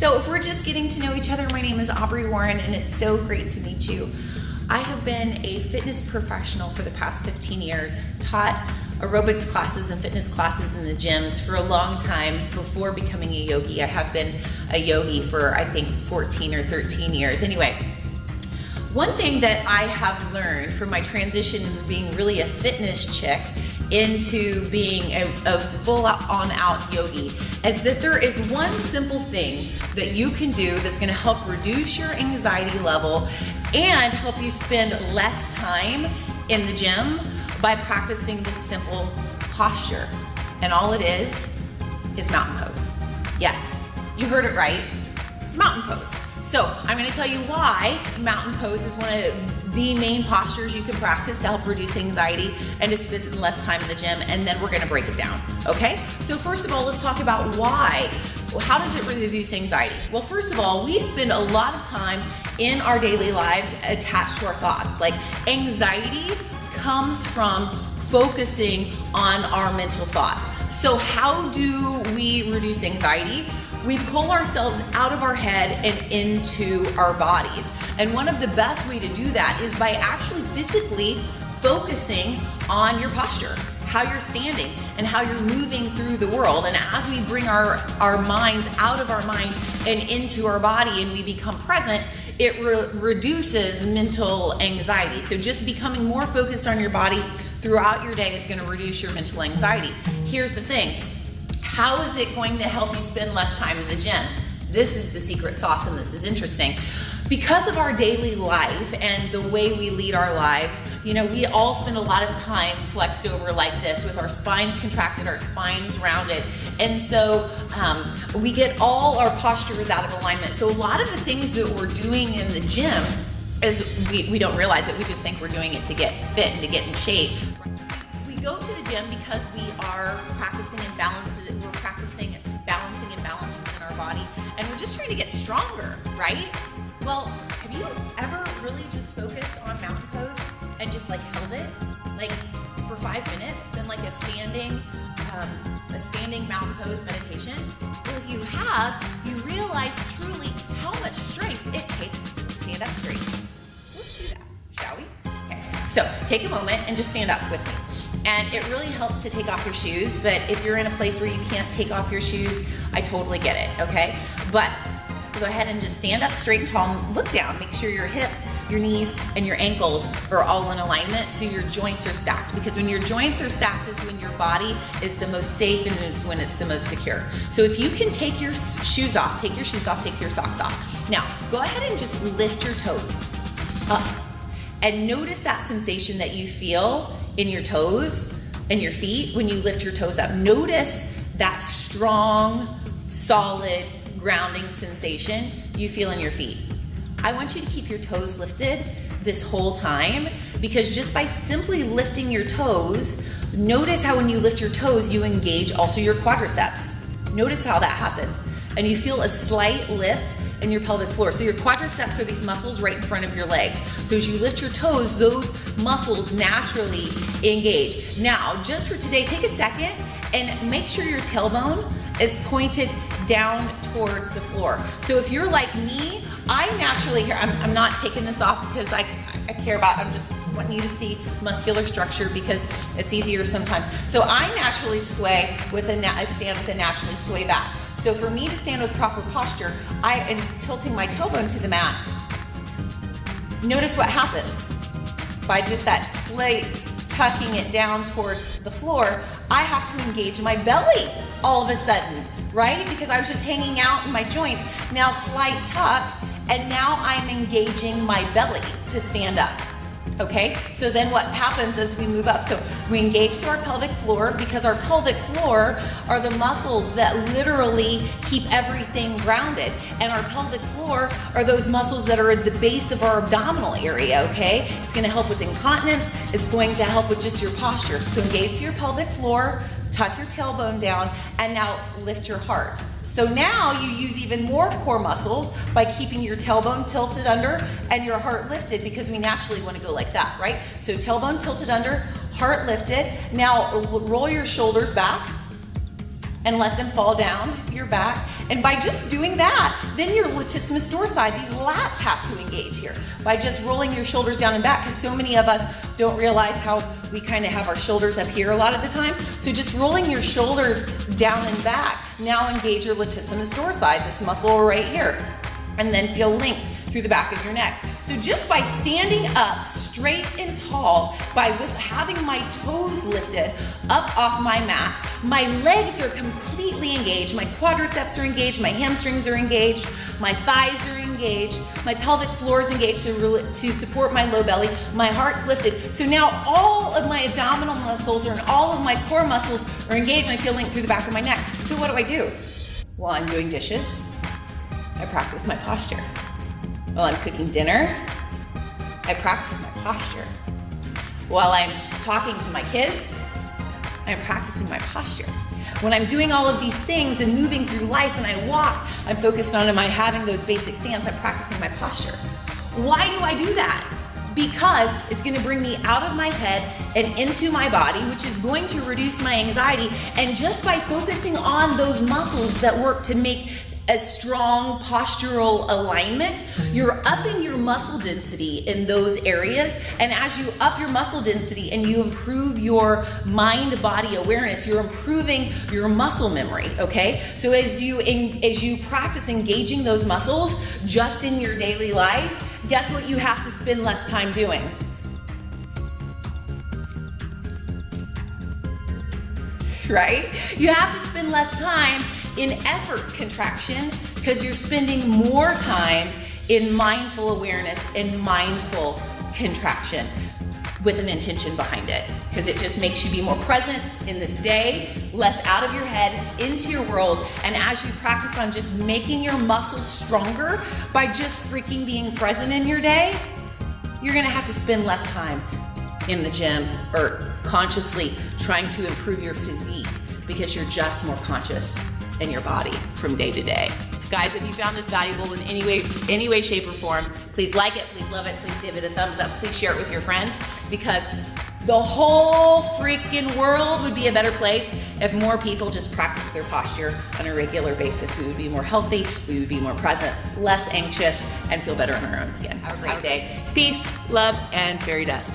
So if we're just getting to know each other, my name is Aubrey Warren, and it's so great to meet you. I have been a fitness professional for the past 15 years, taught aerobics classes and fitness classes in the gyms for a long time before becoming a yogi. I have been a yogi for, I think, 14 or 13 years. Anyway, one thing that I have learned from my transition from being really a fitness chick into being a full-on-out yogi is that there is one simple thing that you can do that's going to help reduce your anxiety level and help you spend less time in the gym by practicing this simple posture. And all it is mountain pose. Yes, you heard it right, mountain pose. So I'm going to tell you why mountain pose is one of the main postures you can practice to help reduce anxiety and to spend less time in the gym, and then we're going to break it down, okay? So first of all, let's talk about why. Well, how does it reduce anxiety? Well, first of all, we spend a lot of time in our daily lives attached to our thoughts. Like, anxiety comes from focusing on our mental thoughts. So how do we reduce anxiety? We pull ourselves out of our head and into our bodies. And one of the best way to do that is by actually physically focusing on your posture, how you're standing and how you're moving through the world. And as we bring our minds out of our mind and into our body and we become present, it reduces mental anxiety. So just becoming more focused on your body throughout your day is going to reduce your mental anxiety. Here's the thing. How is it going to help you spend less time in the gym? This is the secret sauce, and this is interesting. Because of our daily life and the way we lead our lives, we all spend a lot of time flexed over like this with our spines contracted, our spines rounded. And so we get all our postures out of alignment. So a lot of the things that we're doing in the gym is we don't realize it. We just think we're doing it to get fit and to get in shape. We go to the gym because we are practicing imbalances. We're practicing balancing imbalances in our body, and we're just trying to get stronger, right? Well, have you ever really just focused on mountain pose and just held it for 5 minutes, been like a standing mountain pose meditation? Well, if you have, you realize truly how much strength it takes to stand up straight. Let's do that, shall we? Okay. So take a moment and just stand up with me. And it really helps to take off your shoes, but if you're in a place where you can't take off your shoes, I totally get it, okay? But go ahead and just stand up straight and tall and look down. Make sure your hips, your knees, and your ankles are all in alignment so your joints are stacked. Because when your joints are stacked is when your body is the most safe and it's when it's the most secure. So if you can take your shoes off, take your socks off. Now, go ahead and just lift your toes up. And notice that sensation that you feel in your toes and your feet when you lift your toes up. Notice that strong, solid, grounding sensation you feel in your feet. I want you to keep your toes lifted this whole time, because just by simply lifting your toes, notice how when you lift your toes, you engage also your quadriceps. Notice how that happens. And you feel a slight lift in your pelvic floor. So your quadriceps are these muscles right in front of your legs. So as you lift your toes, those muscles naturally engage. Now, just for today, take a second and make sure your tailbone is pointed down towards the floor. So if you're like me, I naturally, I'm not taking this off because I care about, I'm just wanting you to see muscular structure because it's easier sometimes. So I naturally sway I stand with a naturally sway back. So for me to stand with proper posture, I am tilting my tailbone to the mat. Notice what happens. By just that slight tucking it down towards the floor, I have to engage my belly all of a sudden, right? Because I was just hanging out in my joints. Now slight tuck, and now I'm engaging my belly to stand up. Okay, so then what happens as we move up? So we engage through our pelvic floor, because our pelvic floor are the muscles that literally keep everything grounded. And our pelvic floor are those muscles that are at the base of our abdominal area, okay? It's gonna help with incontinence. It's going to help with just your posture. So engage through your pelvic floor, tuck your tailbone down, and now lift your heart. So now you use even more core muscles by keeping your tailbone tilted under and your heart lifted, because we naturally want to go like that, right? So tailbone tilted under, heart lifted. Now roll your shoulders back, and let them fall down your back. And by just doing that, then your latissimus dorsi, these lats have to engage here. By just rolling your shoulders down and back, because so many of us don't realize how we kind of have our shoulders up here a lot of the times. So just rolling your shoulders down and back, now engage your latissimus dorsi, this muscle right here. And then feel length through the back of your neck. So just by standing up straight and tall, with having my toes lifted up off my mat, my legs are completely engaged, my quadriceps are engaged, my hamstrings are engaged, my thighs are engaged, my pelvic floor is engaged to support my low belly, my heart's lifted. So now all of my abdominal muscles and all of my core muscles are engaged, and I feel length through the back of my neck. So what do I do? While I'm doing dishes, I practice my posture. While I'm cooking dinner, I practice my posture. While I'm talking to my kids, I'm practicing my posture. When I'm doing all of these things and moving through life and I walk, I'm focused on having those basic stance, I'm practicing my posture. Why do I do that? Because it's gonna bring me out of my head and into my body, which is going to reduce my anxiety. And just by focusing on those muscles that work to make a strong postural alignment, you're upping your muscle density in those areas. And as you up your muscle density and you improve your mind-body awareness, you're improving your muscle memory, okay? So as you practice engaging those muscles just in your daily life, guess what you have to spend less time doing? Right? You have to spend less time in effort contraction because you're spending more time in mindful awareness and mindful contraction with an intention behind it, because it just makes you be more present in this day, less out of your head, into your world. And as you practice on just making your muscles stronger by just freaking being present in your day, you're gonna have to spend less time in the gym or consciously trying to improve your physique because you're just more conscious in your body from day to day. Guys, if you found this valuable in any way, shape, or form, please like it, please love it, please give it a thumbs up, please share it with your friends, because the whole freaking world would be a better place if more people just practice their posture on a regular basis. We would be more healthy, we would be more present, less anxious, and feel better in our own skin. Have a great day. Peace, love, and fairy dust.